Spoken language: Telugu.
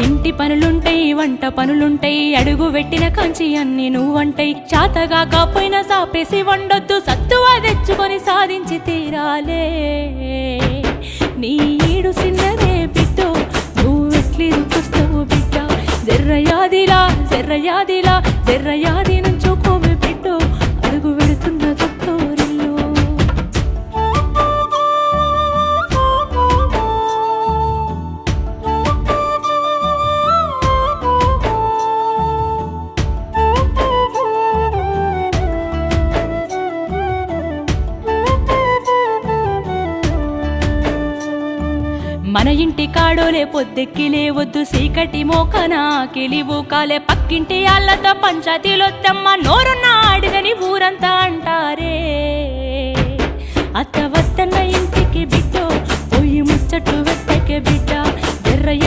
ఇంటి పనులుంటాయి వంట పనులుంటాయి అడుగు పెట్టిన కంచి అన్ని నువ్వంటాయి చాతగా కాపోయినా సాపేసి వండొద్దు సత్తువ తెచ్చుకొని సాధించి తీరాలే నీ ఈడు సిన్నదే బిడ్డో నువ్వెట్లి రుకొస్తావు బిడ్డ జర్రయాదిలా జర్రయాదిలా జర్రయాది నుంచోకోవే బిడ్డో అడుగు పెడుతున్న తొట్టూరిలో మన ఇంటి కాడోలే పొద్దెక్కి లేవద్దు సీకటి మోకనా కిలివు కాలే పక్కింటి ఆళ్ళతో పంచాయతీలొద్దమ్మ నోరున్న అడుగని ఊరంతా అంటారే అత్త వద్దన్న ఇంటికి బిడ్డో పోయి ముచ్చట్లు వెత్తకే బిడ్డ జర్రయ్య